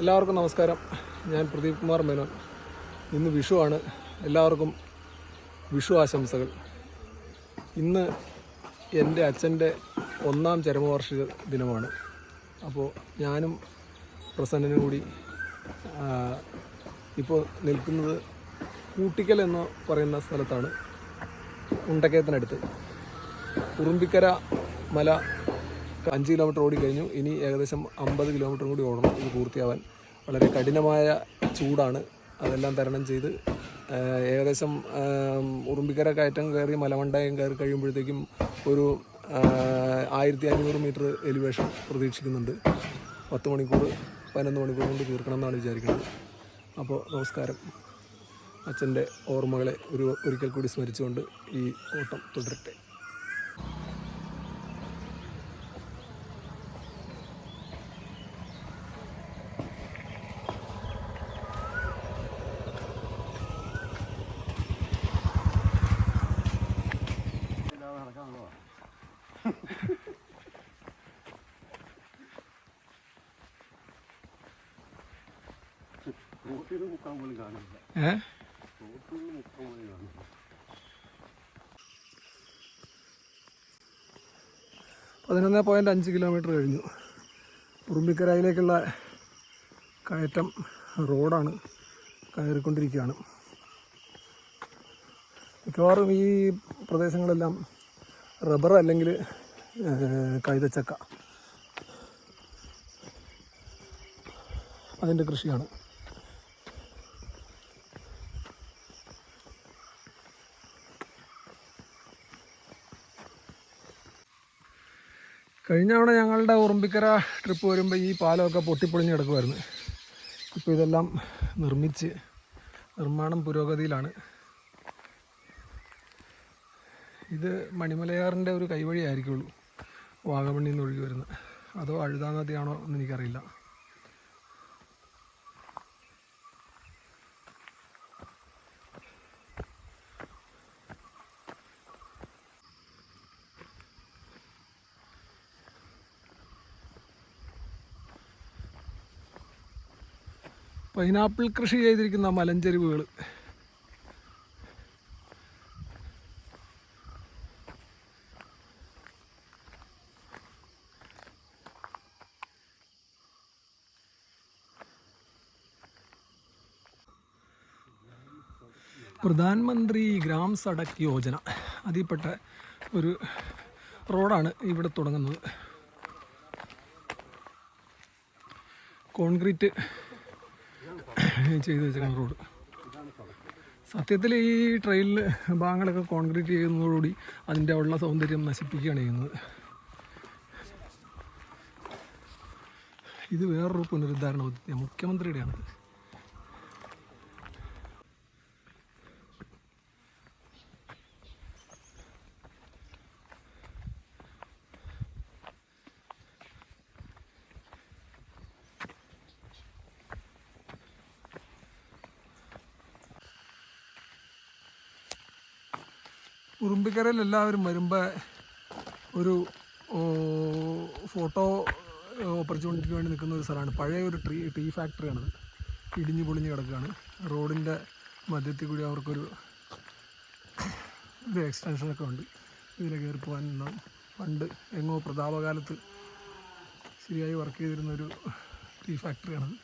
എല്ലാവർക്കും നമസ്കാരം. ഞാൻ പ്രദീപ് കുമാർ മേനോൻ. ഇന്ന് വിഷുവാണ്. എല്ലാവർക്കും വിഷു ആശംസകൾ. ഇന്ന് എൻ്റെ അച്ഛൻ്റെ 1ാം ചരമവാർഷിക ദിനമാണ്. അപ്പോൾ ഞാനും പ്രസന്നനും കൂടി ഇപ്പോൾ നിൽക്കുന്നത് കൂട്ടിക്കൽ എന്ന് പറയുന്ന സ്ഥലത്താണ്. ഉണ്ടക്കയത്തിനടുത്ത് ഉറുമ്പിക്കര മല 5 കിലോമീറ്റർ ഓടിക്കഴിഞ്ഞു. ഇനി ഏകദേശം 50 കിലോമീറ്റർ കൂടി ഓടണം ഇത് പൂർത്തിയാവാൻ. വളരെ കഠിനമായ ചൂടാണ്. അതെല്ലാം തരണം ചെയ്ത് ഏകദേശം ഉറുമ്പിക്കര കയറ്റം കയറി മലമണ്ടയം കയറി കഴിയുമ്പോഴത്തേക്കും ഒരു 1500 മീറ്റർ എലിവേഷൻ പ്രതീക്ഷിക്കുന്നുണ്ട്. 10 മണിക്കൂർ 11 മണിക്കൂർ കൊണ്ട് തീർക്കണം എന്നാണ് വിചാരിക്കുന്നത്. അപ്പോൾ നമസ്കാരം. അച്ഛൻ്റെ ഓർമ്മകളെ ഒരിക്കൽ കൂടി സ്മരിച്ചുകൊണ്ട് ഈ ഓട്ടം തുടരട്ടെ. ഏ 11.5 കിലോമീറ്റർ കഴിഞ്ഞു. ഉറുമ്പിക്കരയിലേക്കുള്ള കയറ്റം റോഡാണ്, കയറിക്കൊണ്ടിരിക്കുകയാണ്. മിക്കവാറും ഈ പ്രദേശങ്ങളെല്ലാം റബ്ബർ അല്ലെങ്കിൽ കൈതച്ചക്ക അതിൻ്റെ കൃഷിയാണ്. കഴിഞ്ഞ തവണ ഞങ്ങളുടെ ഉറുമ്പിക്കര ട്രിപ്പ് വരുമ്പോൾ ഈ പാലമൊക്കെ പൊട്ടിപ്പൊളിഞ്ഞ് കിടക്കുമായിരുന്നു. ഇപ്പോൾ ഇതെല്ലാം നിർമ്മാണം പുരോഗതിയിലാണ്. ഇത് മണിമലയാറിൻ്റെ ഒരു കൈവഴിയായിരിക്കുള്ളൂ, വാഗമണ്ണിൽ നിന്ന് ഒഴുകി വരുന്നത്. അതോ അഴുതാ നദിയാണോ എന്ന് എനിക്കറിയില്ല. പൈനാപ്പിൾ കൃഷി ചെയ്തിരിക്കുന്ന മലഞ്ചെരിവുകൾ. പ്രധാനമന്ത്രി ഗ്രാം സഡക് യോജന അതിൽപ്പെട്ട ഒരു റോഡാണ് ഇവിടെ തുടങ്ങുന്നത്. കോൺക്രീറ്റ് ചെയ്ത് വെച്ചിരിക്കുന്ന റോഡ്. സത്യത്തിൽ ഈ ട്രെയിനിൽ ഭാഗങ്ങളൊക്കെ കോൺക്രീറ്റ് ചെയ്യുന്നതോടുകൂടി അതിൻ്റെ ഉള്ള സൗന്ദര്യം നശിപ്പിക്കുകയാണ് ചെയ്യുന്നത്. ഇത് വേറൊരു പുനരുദ്ധാരണ പദ്ധതി മുഖ്യമന്ത്രിയുടെയാണ്. ഉറുമ്പിക്കരയിൽ എല്ലാവരും വരുമ്പോൾ ഒരു ഫോട്ടോ ഓപ്പർച്യൂണിറ്റിക്ക് വേണ്ടി നിൽക്കുന്ന ഒരു സ്ഥലമാണ്. പഴയ ഒരു ടീ ഫാക്ടറിയാണത്. ഇടിഞ്ഞു പൊളിഞ്ഞ് കിടക്കുകയാണ്. റോഡിൻ്റെ മധ്യത്തിൽ കൂടി അവർക്കൊരു എക്സ്റ്റൻഷനൊക്കെ ഉണ്ട്. ഇതിൽ കയറി പോകാൻ ഉണ്ടാവും. പണ്ട് എങ്ങോ പ്രതാപകാലത്ത് ശരിയായി വർക്ക് ചെയ്തിരുന്നൊരു ടീ ഫാക്ടറിയാണത്.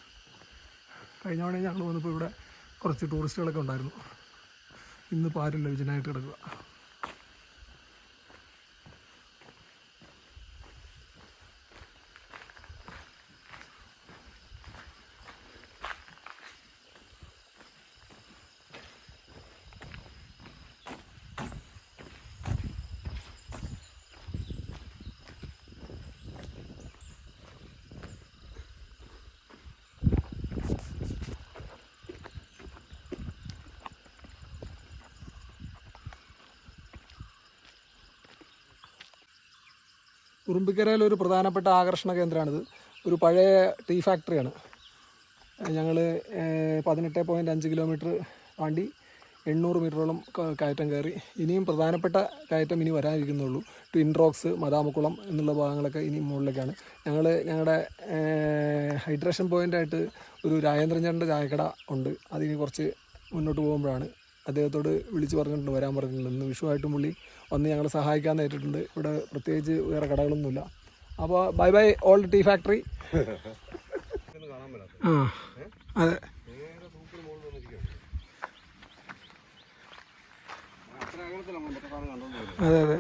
കഴിഞ്ഞ തവണ ഞങ്ങൾ വന്നപ്പോൾ ഇവിടെ കുറച്ച് ടൂറിസ്റ്റുകളൊക്കെ ഉണ്ടായിരുന്നു. ഇന്ന് പാരില്ല, വിജനായിട്ട് കിടക്കുക. ഉറുമ്പിക്കരയിൽ ഒരു പ്രധാനപ്പെട്ട ആകർഷണ കേന്ദ്രമാണിത്. ഒരു പഴയ ടീ ഫാക്ടറിയാണ്. ഞങ്ങൾ 18.5 കിലോമീറ്റർ താണ്ടി 800 മീറ്ററോളം കയറ്റം കയറി. ഇനിയും പ്രധാനപ്പെട്ട കയറ്റം ഇനി വരാനിരിക്കുന്നുള്ളൂ. ട്വിൻ റോക്സ്, മദാമക്കുളം എന്നുള്ള ഭാഗങ്ങളൊക്കെ ഇനി മുകളിലേക്കാണ്. ഞങ്ങളുടെ ഹൈഡ്രേഷൻ പോയിൻ്റായിട്ട് ഒരു രാജേന്ദ്രൻ ചേട്ടൻ്റെ ചായക്കട ഉണ്ട്. അതിനി കുറച്ച് മുന്നോട്ട് പോകുമ്പോഴാണ്. അദ്ദേഹത്തോട് വിളിച്ച് പറഞ്ഞിട്ടുണ്ട്, വരാൻ പറഞ്ഞിട്ടുണ്ട്. ഇന്ന് വിഷുവായിട്ടും പുള്ളി വന്ന് ഞങ്ങളെ സഹായിക്കാൻ നേരിട്ടുണ്ട്. ഇവിടെ പ്രത്യേകിച്ച് വേറെ കടകളൊന്നുമില്ല. അപ്പോൾ bye bye old tea factory. ആ അതെ അതെ അതെ.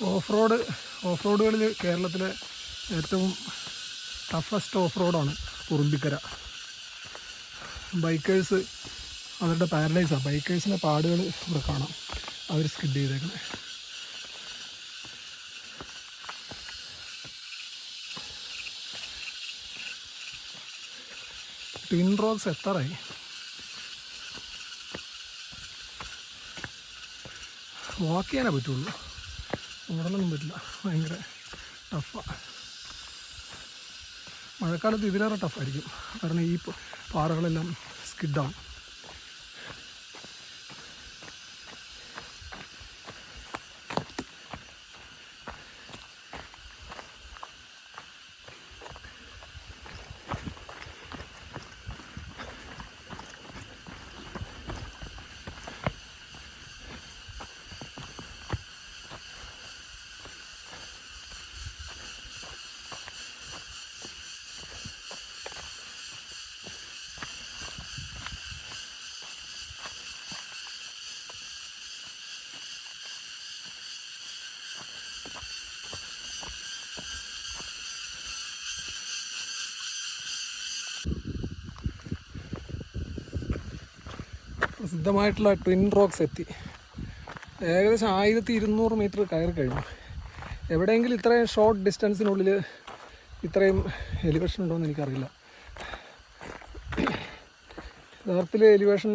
ഓഫ് റോഡുകളിൽ കേരളത്തിലെ ഏറ്റവും ടഫസ്റ്റ് ഓഫ് റോഡാണ് ഉറുമ്പിക്കര. ബൈക്കേഴ്സ് അവരുടെ പാരഡൈസാണ്. ബൈക്കേഴ്സിൻ്റെ പാടുകൾ ഇവിടെ കാണാം, അവർ സ്കിഡ് ചെയ്തേക്കുന്നത്. ട്വിൻ റോക്സ് എത്താറായി. വാക്ക് ചെയ്യാനേ പറ്റുള്ളൂ, ഓടാനൊന്നും പറ്റില്ല, ഭയങ്കര ടഫാണ്. മഴക്കാലത്ത് ഇതിലേറെ ടഫായിരിക്കും, കാരണം ഈ പാറകളെല്ലാം സ്കിഡാവും. പ്രസിദ്ധമായിട്ടുള്ള ട്വിൻ റോക്സ് എത്തി. ഏകദേശം 1200 മീറ്റർ കയറി കഴിഞ്ഞു. എവിടെയെങ്കിലും ഇത്രയും ഷോർട്ട് ഡിസ്റ്റൻസിനുള്ളിൽ ഇത്രയും എലിവേഷൻ ഉണ്ടോയെന്ന് എനിക്കറിയില്ല. യഥാർത്ഥത്തിൽ എലിവേഷൻ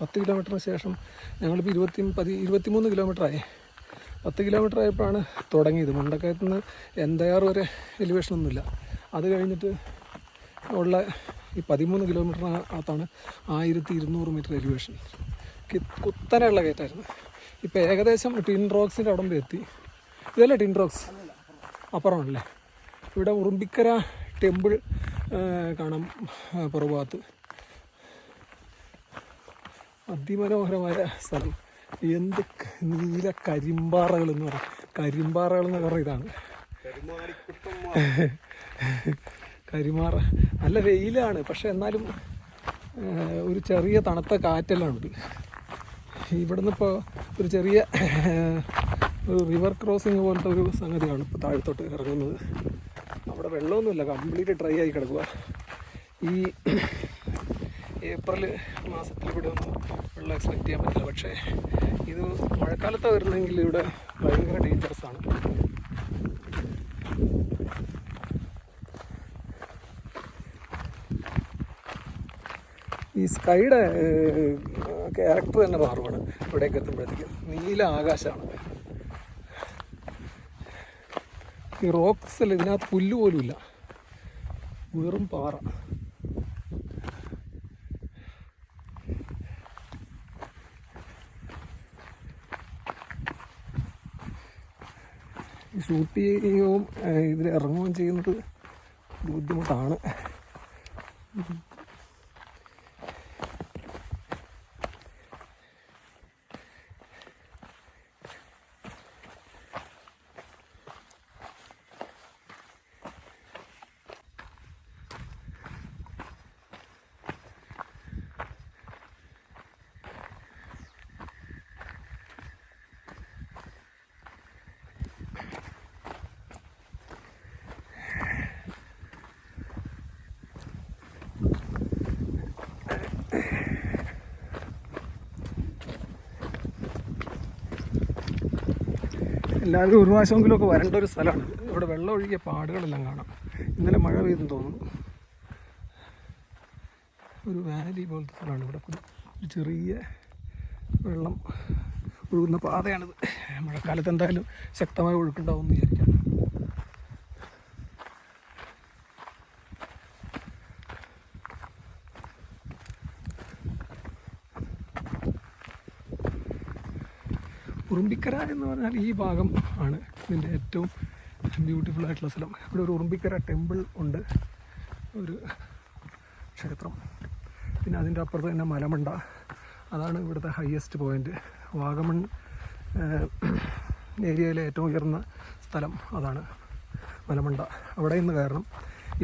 10 കിലോമീറ്ററിന് ശേഷം ഞങ്ങളിപ്പോൾ 23 കിലോമീറ്ററായി. 10 കിലോമീറ്റർ ആയപ്പോഴാണ് തുടങ്ങിയത്. മുണ്ടക്കയത്തു നിന്ന് എന്തയാർ വരെ എലിവേഷനൊന്നുമില്ല. അത് കഴിഞ്ഞിട്ട് ഉള്ള ഈ 13 കിലോമീറ്ററിനകത്താണ് 1200 മീറ്റർ എലിവേഷൻ. കുത്തനെയുള്ള കയറ്റായിരുന്നു. ഇപ്പോൾ ഏകദേശം ട്വിൻ റോക്സിൻ്റെ അവിടം വരെ എത്തി. ഇതല്ലേ ട്വിൻ റോക്സ്? അപ്പുറമാണല്ലേ. ഇവിടെ ഉറുമ്പിക്കര ടെമ്പിൾ കാണാം പുറഭാഗത്ത്. അതിമനോഹരമായ സ്ഥലം. എന്ത് നീല കരിമ്പാറകൾ എന്ന് പറയും. കരിമ്പാറകൾ എന്ന് പറഞ്ഞ ഇതാണ് കരിമാറ. നല്ല വെയിലാണ്, പക്ഷെ എന്നാലും ഒരു ചെറിയ തണുത്ത കാറ്റെല്ലാം ഉണ്ട്. ഇവിടുന്ന് ഇപ്പോൾ ഒരു ചെറിയ ഒരു റിവർ ക്രോസിങ് പോലത്തെ ഒരു സംഗതിയാണ് ഇപ്പോൾ താഴത്തോട്ട് ഇറങ്ങുന്നത്. അവിടെ വെള്ളമൊന്നുമില്ല, കംപ്ലീറ്റ് ഡ്രൈ ആയി കിടക്കുക. ഈ ഏപ്രിൽ മാസത്തിൽ ഇവിടെ ഒന്നും വെള്ളം എക്സ്പെക്റ്റ് ചെയ്യാൻ പറ്റില്ല. പക്ഷേ ഇത് മഴക്കാലത്താണ് വരുന്നതെങ്കിൽ ഇവിടെ ഭയങ്കര ഡേഞ്ചറസ് ആണ്. ഈ സ്കൈയുടെ ക്യാരക്ടർ തന്നെ മാറുവാണ് ഇവിടേക്ക് എത്തുമ്പോഴത്തേക്കും. നീല ആകാശമാണ്. ഈ റോക്സിൽ ഇതിനകത്ത് പുല്ല് പോലും ഇല്ല, വെറും പാറ. ഷൂട്ട് ചെയ്യുകയും ഇതിൽ ഇറങ്ങുകയും ചെയ്യുന്നത് ബുദ്ധിമുട്ടാണ്. എല്ലാവരും ഒരു പ്രാവശ്യമെങ്കിലുമൊക്കെ വരേണ്ട ഒരു സ്ഥലമാണ്. ഇവിടെ വെള്ളം ഒഴുകിയ പാടുകളെല്ലാം കാണാം. ഇന്നലെ മഴ പെയ്തെന്ന് തോന്നുന്നു. ഒരു വാലി പോലത്തെ സ്ഥലമാണ്. ഇവിടെ ഒരു ചെറിയ വെള്ളം ഒഴുകുന്ന പാതയാണിത്. മഴക്കാലത്ത് എന്തായാലും ശക്തമായ ഒഴുക്കുണ്ടാവും എന്ന് വിചാരിക്കാം. ഉറുമ്പിക്കര എന്ന് പറഞ്ഞാൽ ഈ ഭാഗം ആണ് ഇതിൻ്റെ ഏറ്റവും ബ്യൂട്ടിഫുൾ ആയിട്ടുള്ള സ്ഥലം. ഇവിടെ ഒരു ഉറുമ്പിക്കര ടെമ്പിൾ ഉണ്ട്, ഒരു ക്ഷേത്രം. പിന്നെ അതിൻ്റെ അപ്പുറത്ത് തന്നെ മലമണ്ട, അതാണ് ഇവിടുത്തെ ഹയസ്റ്റ് പോയിൻ്റ്. വാഗമൺ ഏരിയയിലെ ഏറ്റവും ഉയർന്ന സ്ഥലം അതാണ് മലമണ്ട. അവിടെ നിന്ന് കയറണം.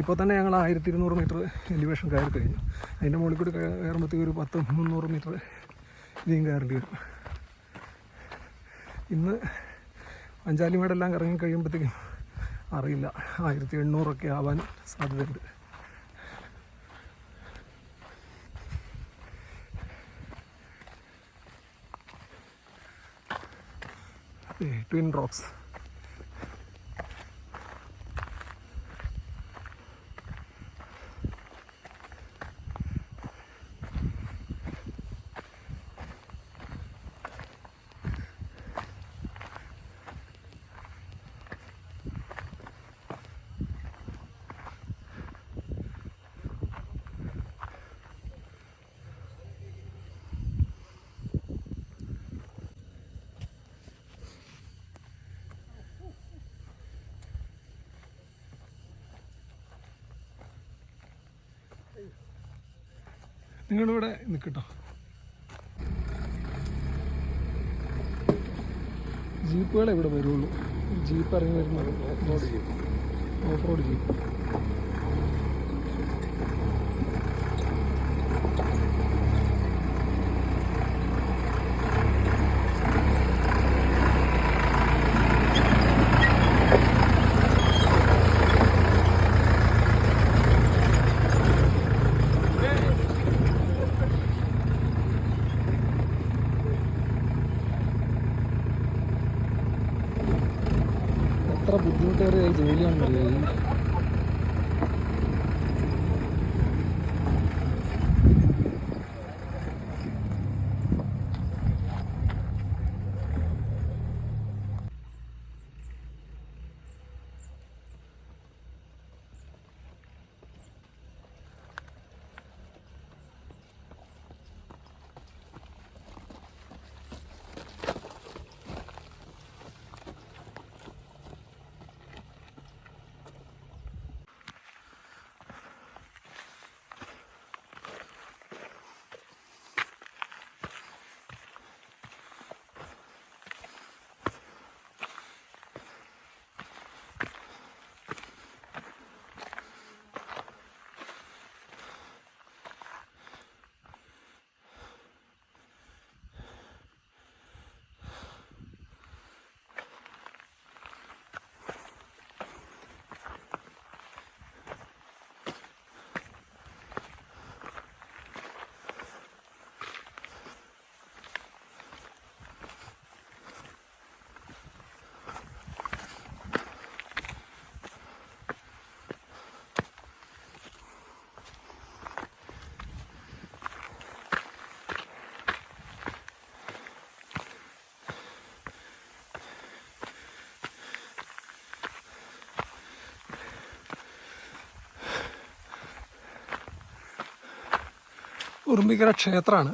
ഇപ്പോൾ തന്നെ ഞങ്ങൾ 1200 മീറ്റർ എലിവേഷൻ കയറി കഴിഞ്ഞു. അതിൻ്റെ മുകളിൽ കൂടി കയറുമ്പോഴത്തേക്ക് ഒരു 300 മീറ്റർ ഇനിയും കയറേണ്ടി വരും. ഇന്ന് അഞ്ചാലിമേടെല്ലാം ഇറങ്ങി കഴിയുമ്പോഴത്തേക്കും അറിയില്ല, 1800 ആവാൻ സാധ്യതയുണ്ട്. Twin rocks. നിങ്ങളിവിടെ നിൽക്കട്ടോ. ജീപ്പുകളെ ഇവിടെ വരുള്ളൂ. ജീപ്പ് ഇറങ്ങി വരുന്നത് ഓഫ് റോഡ് ജീപ്പ്. എത്ര ബുദ്ധിമുട്ടേറിയ ജോലിയാണെന്നറിയാം. ഉറുമ്പിക്കര ക്ഷേത്രമാണ്.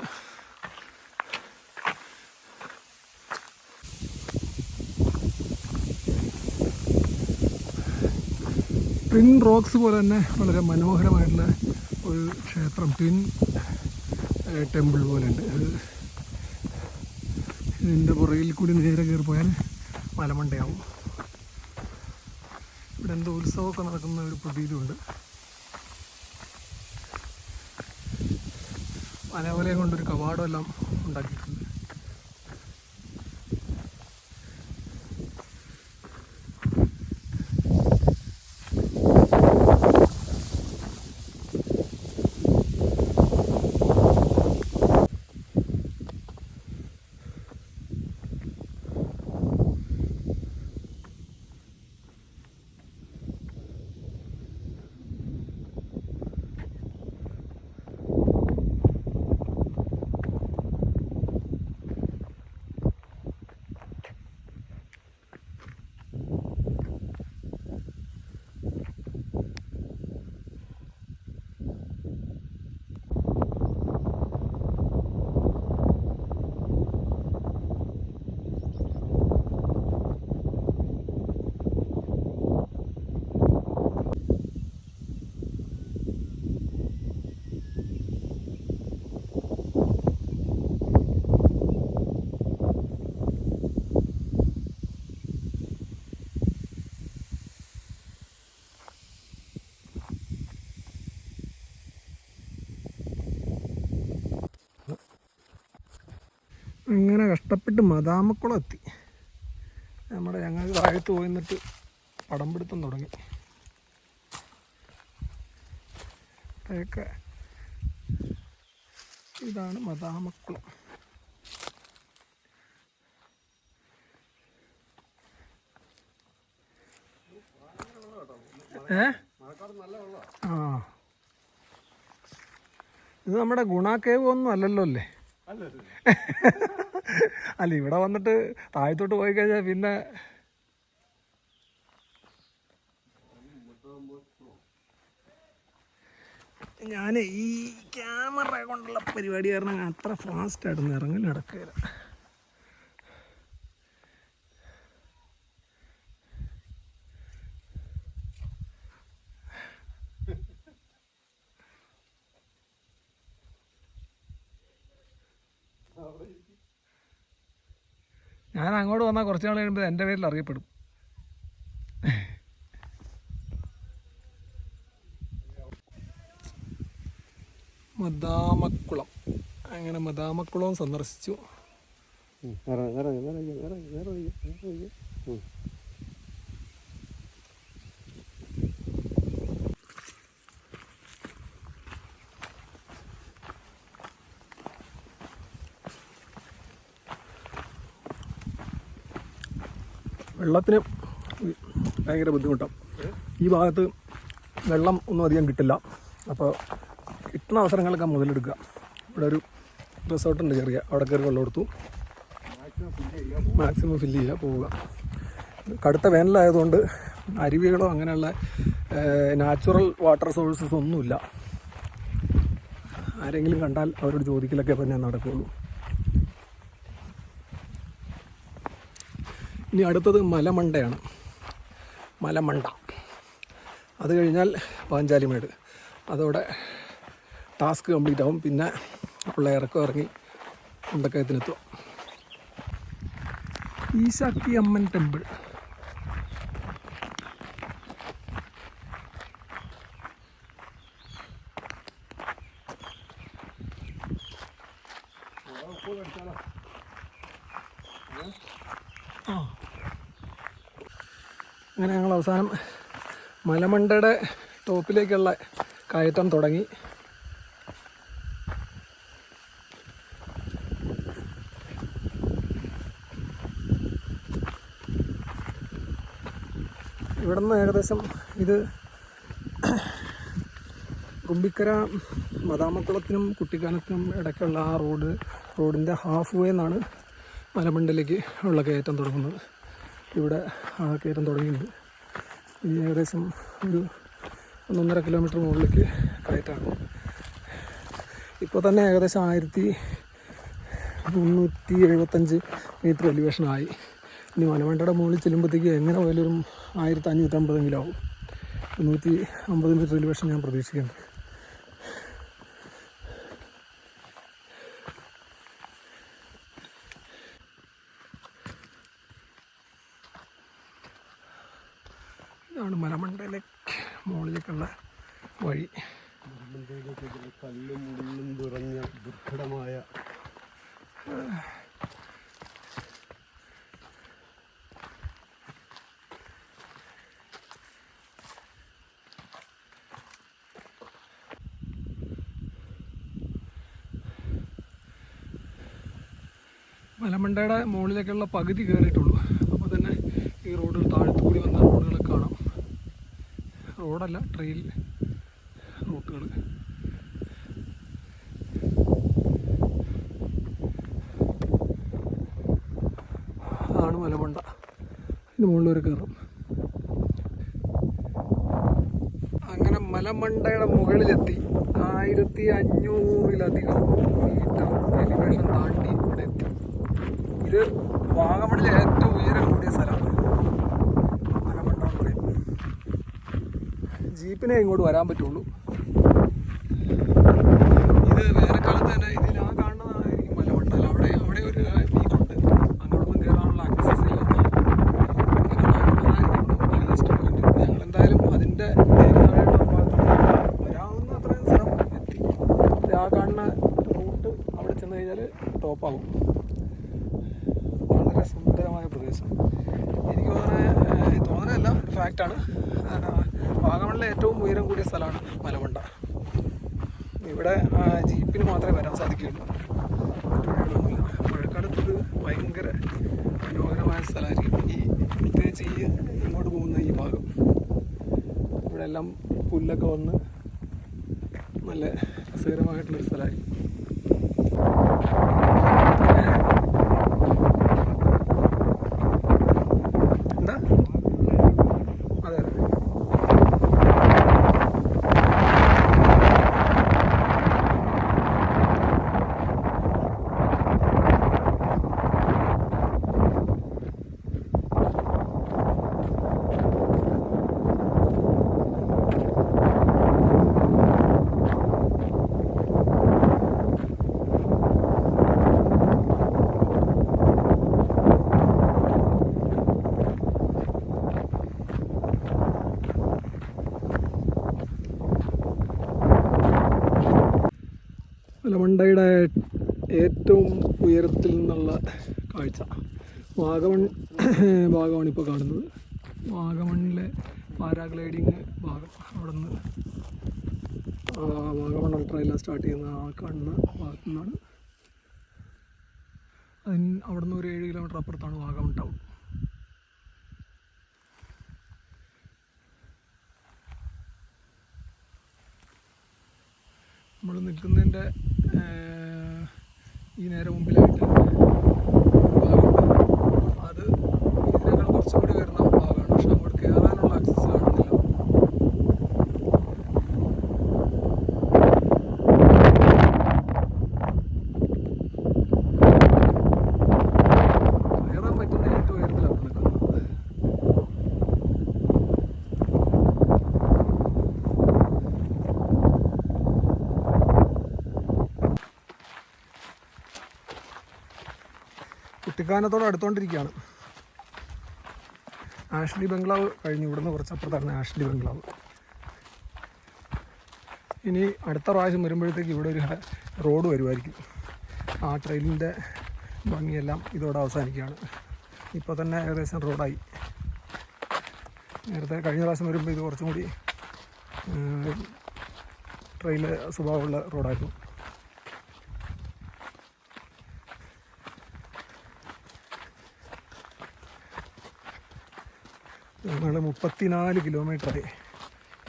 ട്വിൻ റോക്സ് പോലെ തന്നെ വളരെ മനോഹരമായിട്ടുള്ള ഒരു ക്ഷേത്രം, ട്വിൻ ടെമ്പിൾ പോലെ ഉണ്ട്. ഇതിൻ്റെ പുറകിൽ കൂടി നേരെ കയറി പോയാൽ മലമണ്ടയാവും. ഇവിടെ എന്തോ ഉത്സവമൊക്കെ നടക്കുന്ന ഒരു പ്രതീതിയുണ്ട്. മലവലയം കൊണ്ടൊരു കവാടം എല്ലാം ഉണ്ടാക്കിയിട്ടുണ്ട്. അങ്ങനെ കഷ്ടപ്പെട്ട് മദാമക്കുളം എത്തി. ഞങ്ങൾ താഴത്ത് പോയി നിന്നിട്ട് പടം പിടുത്തം തുടങ്ങി. ഇതാണ് മദാമക്കുളം. ആ, ഇത് നമ്മുടെ ഗുണ കേവ് ഒന്നും അല്ലല്ലോ അല്ലേ? അല്ല, ഇവിടെ വന്നിട്ട് താഴത്തോട്ട് പോയി കഴിഞ്ഞാൽ പിന്നെ ഞാൻ ഈ ക്യാമറ കൊണ്ടുള്ള പരിപാടി കാരണം അത്ര ഫാസ്റ്റായിട്ടൊന്നും ഇറങ്ങി നടക്കുകയില്ല. ഞാൻ അങ്ങോട്ട് വന്നാൽ കുറച്ച് നാൾ കഴിയുമ്പോൾ എൻ്റെ പേരിൽ അറിയപ്പെടും. മദാമക്കുളം. അങ്ങനെ മദാമക്കുളവും സന്ദർശിച്ചു. വെള്ളത്തിന് ഭയങ്കര ബുദ്ധിമുട്ടാണ്. ഈ ഭാഗത്ത് വെള്ളം ഒന്നും അധികം കിട്ടില്ല. അപ്പോൾ കിട്ടുന്ന അവസരങ്ങളൊക്കെ മുതലെടുക്കുക. ഇവിടെ ഒരു റിസോർട്ടുണ്ട് ചെറിയ, അവിടെ കയറി വെള്ളം എടുത്തു മാക്സിമം ഫില്ല് ചെയ്യുക, പോവുക. കടുത്ത വേനലായതുകൊണ്ട് അരുവികളോ അങ്ങനെയുള്ള നാച്ചുറൽ വാട്ടർ സോഴ്സസ് ഒന്നുമില്ല. ആരെങ്കിലും കണ്ടാൽ അവരോട് ചോദിക്കലൊക്കെ തന്നെ നടക്കുകയുള്ളൂ. ഇനി അടുത്തത് മലമണ്ടയാണ്. മലമണ്ട, അത് കഴിഞ്ഞാൽ പാഞ്ചാലിമേട്. അതോടെ ടാസ്ക് കംപ്ലീറ്റ് ആവും. പിന്നെ ഉള്ള ഇറക്കം ഇറങ്ങി മുണ്ടക്കയത്തിനെത്തുക. ഈശാക്കി അമ്മൻ ടെമ്പിൾ. അങ്ങനെ ഞങ്ങൾ അവസാനം മലമണ്ടയുടെ ടോപ്പിലേക്കുള്ള കയറ്റം തുടങ്ങി. ഇവിടുന്ന് ഏകദേശം ഇത് കുമ്പിക്കര മദാമക്കുളത്തിനും കുട്ടിക്കാനത്തിനും ഇടയ്ക്കുള്ള ആ റോഡിൻ്റെ ഹാഫ് വേ എന്നാണ് മലമണ്ടയിലേക്ക് ഉള്ള കയറ്റം തുടങ്ങുന്നത്. ഇവിടെ ആ കയറ്റം തുടങ്ങിയിട്ടുണ്ട്. ഈ ഏകദേശം ഒരു 1.5 കിലോമീറ്റർ മുകളിലേക്ക് കയറ്റാണ്. ഇപ്പോൾ തന്നെ ഏകദേശം 1375 മീറ്റർ എലിവേഷനായി. ഇനി മലമണ്ടയുടെ മുകളിൽ ചെല്ലുമ്പോഴത്തേക്ക് എങ്ങനെ പോയാലും ഒരു 1550 ആവും. 350 മീറ്റർ എലിവേഷൻ ഞാൻ പ്രതീക്ഷിക്കുന്നുണ്ട്. ഇതാണ് മലമണ്ടയിലെ മുകളിലേക്കുള്ള വഴി. കല്ലും മുള്ളും നിറഞ്ഞ ദുർഘടമായ മലമണ്ടയുടെ മുകളിലേക്കുള്ള പകുതി കയറിയിട്ടുള്ളൂ. അപ്പോൾ തന്നെ ഈ റോഡ് താഴത്തു കൂടി വന്ന റോഡുകൾ കാണാം. റോഡല്ല, ട്രെയിൽ റൂട്ടുകൾ. അതാണ് മലമണ്ട. ഇതിന് മുകളിൽ വരെ കയറും. അങ്ങനെ മലമണ്ടയുടെ മുകളിലെത്തി. 1500-ലധികം മീറ്റർ എലിവേഷൻ താണ്ടി ഇവിടെ എത്തി. ഇത് വാഗമണിലെ ഏറ്റവും ഉയരം കൂടിയ സ്ഥലമാണ് മലമണ്ട എന്ന് പറയുന്നത്. ജീപ്പിനെ ഇങ്ങോട്ട് വരാൻ പറ്റുള്ളൂ. ഇത് വേനൽക്കാലത്ത് തന്നെ ഇതിൽ ആ കാണുന്നതായിരിക്കും മലമണ്ട. അവിടെ ഒരു ബീച്ചുണ്ട്. അങ്ങോട്ടൊന്നും കയറാനുള്ള ആക്സസ് ഇല്ല. ഞങ്ങൾ എന്തായാലും അതിൻ്റെ വരാവുന്ന അത്രയും സ്ഥലം എത്തി. ആ കാണുന്ന റൂട്ട് അവിടെ ചെന്ന് കഴിഞ്ഞാൽ ടോപ്പാകും. വളരെ സുന്ദരമായ പ്രദേശം. എനിക്ക് തോന്നലല്ല, ഒരു ഫാക്റ്റാണ്. വാഗമണിലെ ഏറ്റവും ഉയരം കൂടിയ സ്ഥലമാണ് മലമണ്ട. ഇവിടെ ജീപ്പിന് മാത്രമേ വരാൻ സാധിക്കുകയുള്ളൂ. മഴക്കാലത്ത് ഭയങ്കര മനോഹരമായ സ്ഥലമായിരിക്കും. പ്രത്യേകിച്ച് ഇങ്ങോട്ട് പോകുന്ന ഈ ഭാഗം ഇവിടെ എല്ലാം പുല്ലൊക്കെ വന്ന് നല്ല രസകരമായിട്ടുള്ളൊരു സ്ഥലമായിരിക്കും. എന്താ? അതെ അതെ. മലമണ്ടയുടെ ഏറ്റവും ഉയരത്തിൽ നിന്നുള്ള കാഴ്ച ഭാഗമാണ് ഇപ്പോൾ കാണുന്നത്. വാഗമണിലെ പാരാഗ്ലൈഡിങ് ഭാഗം. അവിടെ നിന്ന് വാഗമൺ അൾട്രയെല്ലാം സ്റ്റാർട്ട് ചെയ്യുന്ന ആ കാണുന്ന ഭാഗത്തു നിന്നാണ്. അവിടെ നിന്ന് ഒരു 7 കിലോമീറ്റർ അപ്പുറത്താണ് വാഗമൺ ടൗൺ. നമ്മൾ നിൽക്കുന്നതിൻ്റെ ഈ നേരെ മുമ്പിലായിട്ട് ഭാഗമുണ്ട്. അത് ഇതിനേക്കാൾ കുറച്ചുകൂടി വരുന്ന ഭാഗമാണ്. പക്ഷെ അങ്ങോട്ട് കയറാനുള്ള ആക്സസ് കാണുന്നില്ല. കയറാൻ പറ്റുന്ന ഏറ്റവും ഉയരത്തിലാണ് നിൽക്കുന്നത്. കുട്ടിക്കാനത്തോട് അടുത്തോണ്ടിരിക്കുകയാണ്. ആഷ്ലി ബംഗ്ലാവ് കഴിഞ്ഞു. ഇവിടുന്ന് കുറച്ചപ്പുറത്താണ് ആഷ്ലി ബംഗ്ലാവ്. ഇനി അടുത്ത പ്രാവശ്യം വരുമ്പോഴത്തേക്ക് ഇവിടെ ഒരു റോഡ് വരുമായിരിക്കും. ആ ട്രെയിനിൻ്റെ ഭംഗിയെല്ലാം ഇതോടെ അവസാനിക്കുകയാണ്. ഇപ്പോൾ തന്നെ ഏകദേശം റോഡായി. നേരത്തെ കഴിഞ്ഞ പ്രാവശ്യം വരുമ്പോൾ ഇത് കുറച്ചും കൂടി ട്രെയിൻ സ്വഭാവമുള്ള റോഡായിരുന്നു. ഞങ്ങൾ 34 കിലോമീറ്ററായി.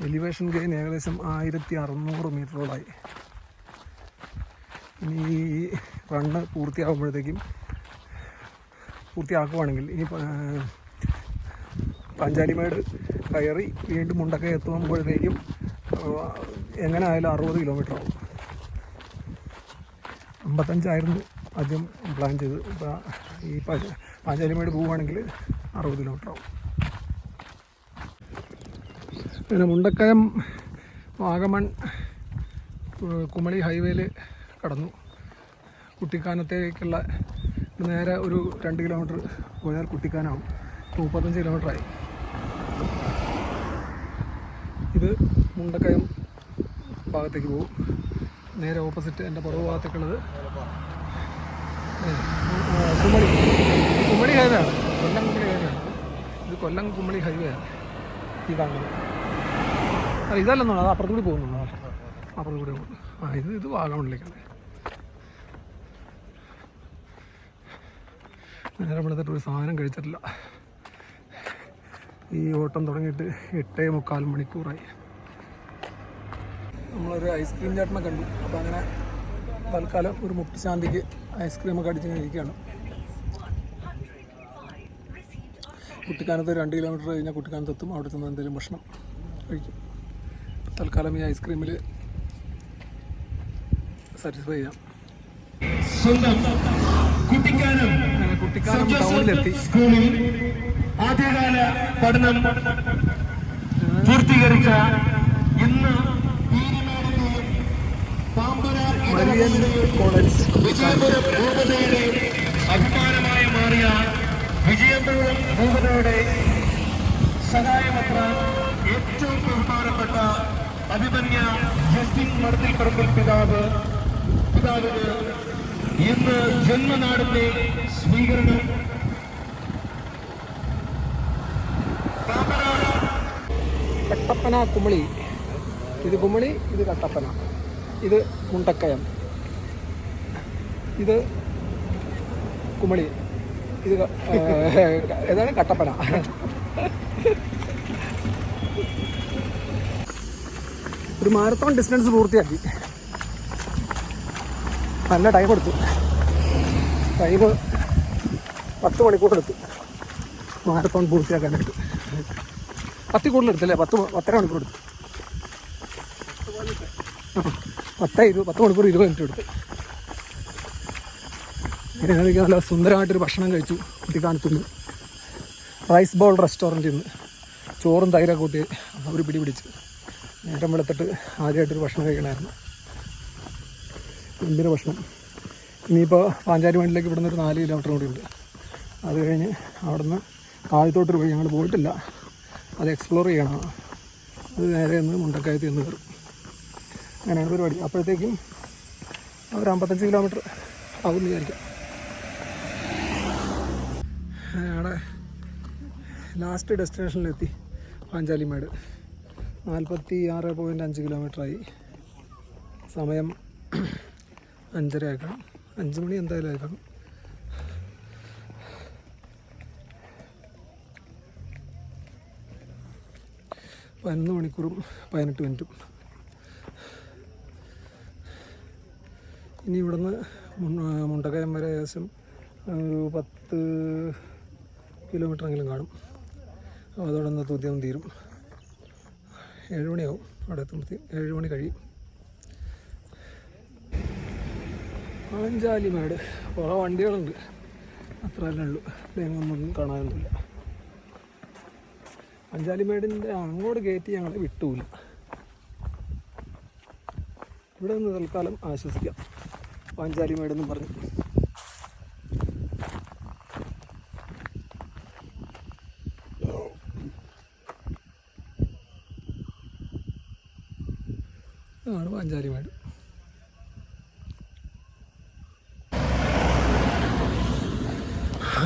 എലിവേഷൻ ഗെയിൻ ഏകദേശം 1600 മീറ്ററോളായി. ഇനി ഈ റണ്ണ് പൂർത്തിയാക്കുവാണെങ്കിൽ ഇനി പാഞ്ചാലിമേട് കയറി വീണ്ടും മുണ്ടക്കൈ എത്തുമ്പോഴത്തേക്കും എങ്ങനെ ആയാലും 60 കിലോമീറ്റർ ആവും. 55 ആദ്യം പ്ലാൻ ചെയ്ത്. ഇപ്പോൾ ഈ പാഞ്ചാലിമേട് പോവുകയാണെങ്കിൽ 60 കിലോമീറ്റർ ആവും. പിന്നെ മുണ്ടക്കയം വാഗമൺ കുമളി ഹൈവേയിൽ കടന്നു. കുട്ടിക്കാനത്തേക്കുള്ള നേരെ ഒരു 2 കിലോമീറ്റർ പോയാൽ കുട്ടിക്കാനാവും. 35 കിലോമീറ്ററായി. ഇത് മുണ്ടക്കയം ഭാഗത്തേക്ക് പോകും. നേരെ ഓപ്പോസിറ്റ് എൻ്റെ പുറകു ഭാഗത്തേക്കുള്ളത് കുമളി ഹൈവേ ആണ്. കൊല്ലം കുമളി ഹൈവേ ആണ്. ഇത് കൊല്ലം കുമളി ഹൈവേ ആണ് ഈ കാണുന്നത്. അല്ല ഇതല്ലെന്നോ, അത് അപ്പുറത്തുകൂടി പോകുന്നുണ്ടോ? അപ്പുറത്തുകൂടി പോകുന്നു. ഇത് വാഗമണിലേക്കാണ്. നേരെ വെളുത്തിട്ട് ഒരു സാധനം കഴിച്ചിട്ടില്ല. ഈ ഓട്ടം തുടങ്ങിയിട്ട് 8.25 മണിക്കൂറായി. നമ്മളൊരു ഐസ്ക്രീം ചേട്ടനെ കണ്ടു. അപ്പോൾ അങ്ങനെ തൽക്കാലം ഒരു മുട്ടുശാന്തിക്ക് ഐസ്ക്രീമൊക്കെ അടിച്ച് കഴിക്കുകയാണ്. കുട്ടിക്കാനത്ത് 2 കിലോമീറ്റർ കഴിഞ്ഞാൽ കുട്ടിക്കാനത്തെത്തും. അവിടെ ചെന്ന് എന്തെങ്കിലും ഭക്ഷണം കഴിക്കും. തൽക്കാലം ഈ ഐസ്ക്രീമിൽ സാറ്റിസ്ഫൈ ചെയ്യാം. കുട്ടിക്കാനം ടൗണിലെത്തി. ആദ്യകാല പഠനം പൂർത്തീകരിച്ച ഇന്ന് മരിയൻ കോളേജ് വിജയപുരം ഭൂപതയുടെ അഭിമാനമായി മാറിയ വിജയപുരം ഭൂപതയുടെ സഹായമത്ര ഏറ്റവും ബഹുമാനപ്പെട്ട അഭിമന്യ ജസ്റ്റിൻ മർത്തിപ്പറമ്പിൽ പിതാവിന് ഇന്ന് ജന്മനാടിന്റെ സ്വീകരണം. കട്ടപ്പന കുമളി. ഇത് കുമളി, ഇത് കട്ടപ്പന, ഇത് മുണ്ടക്കയം, ഇത് കുമളി, ഇത് ഏതാണ് കട്ടപ്പന. ഒരു മാരത്തോൺ ഡിസ്റ്റൻസ് പൂർത്തിയാക്കി. നല്ല ടൈം എടുത്തു. ടൈം 10 മണിക്കൂർ എടുത്തു മാരത്തോൺ പൂർത്തിയാക്കാനായിട്ട്. 10 കൂടുതൽ എടുത്തല്ലേ? 10 മണിക്കൂർ എടുത്തു. 10 മണിക്കൂർ 20 മിനിറ്റ് എടുത്തു. എനിക്ക് നല്ല സുന്ദരമായിട്ടൊരു ഭക്ഷണം കഴിച്ചു കുട്ടിക്കാനത്തുനിന്ന്. റൈസ് ബൗൾ റെസ്റ്റോറൻറ്റിൽ നിന്ന് ചോറും തൈരൊക്കെ കൂട്ടി ഒരു പിടി പിടിച്ച് നേരം വെളുത്തിട്ട് ആദ്യമായിട്ടൊരു ഭക്ഷണം കഴിക്കണമായിരുന്നു. ഗംഭീര ഭക്ഷണം. ഇനിയിപ്പോൾ പാഞ്ചാലിമേടിലേക്ക് ഇവിടുന്ന് ഒരു 4 കിലോമീറ്റർ കൂടി ഉണ്ട്. അത് കഴിഞ്ഞ് അവിടുന്ന് താഴത്തോട്ടൊരു വഴി ഞങ്ങൾ പോയിട്ടില്ല, അത് എക്സ്പ്ലോർ ചെയ്യണം. അത് നേരെ ഒന്ന് മുണ്ടക്കയത്ത് നിന്ന് കയറും. അങ്ങനെയാണ് പരിപാടി. അപ്പോഴത്തേക്കും ഒരു 55 കിലോമീറ്റർ ആകുമെന്ന് വിചാരിക്കാം. ഞങ്ങളുടെ ലാസ്റ്റ് ഡെസ്റ്റിനേഷനിലെത്തി. പാഞ്ചാലിമേട് 46.5 കിലോമീറ്ററായി. സമയം 5:30 ആക്കണം. 5 മണി എന്തായാലും ആക്കണം. പതിനൊന്ന് മണിക്കൂറും 18 മിനിറ്റും. ഇനി ഇവിടുന്ന് മുണ്ടക്കയം വരെ ഏകദേശം ഒരു 10 കിലോമീറ്ററെങ്കിലും കാണും. അതോടെ ഇന്നത്തെ ഉദ്യമം തീരും. 7 മണിയാവും അവിടെ എത്തുമ്പോഴത്തേക്കും. 7 മണി കഴിയും. പാഞ്ചാലിമേട് കുറേ വണ്ടികളുണ്ട്, അത്ര തന്നെ ഉള്ളൂ. തെങ്ങൊന്നും കാണാനൊന്നുമില്ല. പാഞ്ചാലിമേടിൻ്റെ അങ്ങോട്ട് കയറ്റി ഞങ്ങളെ വിട്ടൂല. ഇവിടെ നിന്ന് തൽക്കാലം ആശ്വസിക്കാം. പാഞ്ചാലിമേടെന്നും പറഞ്ഞു. ആണ് പാഞ്ചാലിമേട്.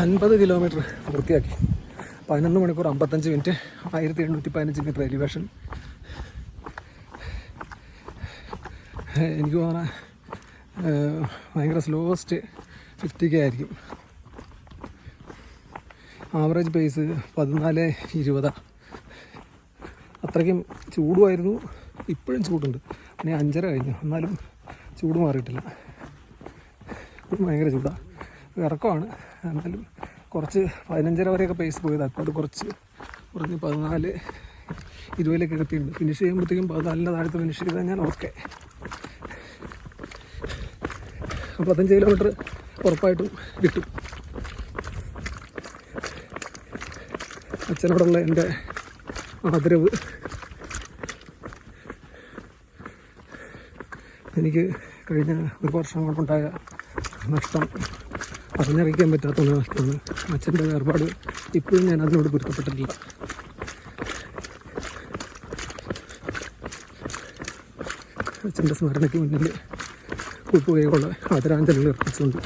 അൻപത് കിലോമീറ്റർ പൂർത്തിയാക്കി. 11 മണിക്കൂർ 55 മിനിറ്റ്, 1815 മീറ്റർ എലിവേഷൻ. എനിക്ക് തോന്നുന്നത് ഭയങ്കര സ്ലോവസ്റ്റ് 50K ആയിരിക്കും. Average pace 14:20. അത്രയ്ക്കും ചൂടുമായിരുന്നു. ഇപ്പോഴും ചൂടുണ്ട്. പിന്നെ 5:30 കഴിഞ്ഞു, എന്നാലും ചൂട് മാറിയിട്ടില്ല. ഇപ്പോഴും ഭയങ്കര ചൂടാണ്. ഇറക്കമാണ്, എന്നാലും കുറച്ച് 15:30 വരെയൊക്കെ പേസ് പോയതാണ്. അപ്പോൾ അത് കുറച്ച് കുറഞ്ഞ് 14:20 എത്തിയിട്ടുണ്ട്. ഫിനിഷ് ചെയ്യുമ്പോഴത്തേക്കും 14 താഴത്ത് ഫിനിഷ് ചെയ്താൽ ഞാൻ ഓക്കെ. 15 കിലോമീറ്റർ ഉറപ്പായിട്ടും കിട്ടും. അച്ഛനോടുള്ള എൻ്റെ ആദരവ് എനിക്ക് കഴിഞ്ഞ ഒരു വർഷം കൊണ്ടുണ്ടായ നഷ്ടം പറഞ്ഞറിയിക്കാൻ പറ്റാത്ത ഒരു നഷ്ടമാണ്. അച്ഛൻ്റെ വേർപാട് ഇപ്പോഴും ഞാൻ അതിനോട് പൊരുത്തപ്പെട്ടിട്ടില്ല. അച്ഛൻ്റെ സ്മരണയ്ക്ക് മുന്നിൽ കൂപ്പുകൈകളുടെ ആദരാഞ്ജലികൾ അർപ്പിച്ചുകൊണ്ട്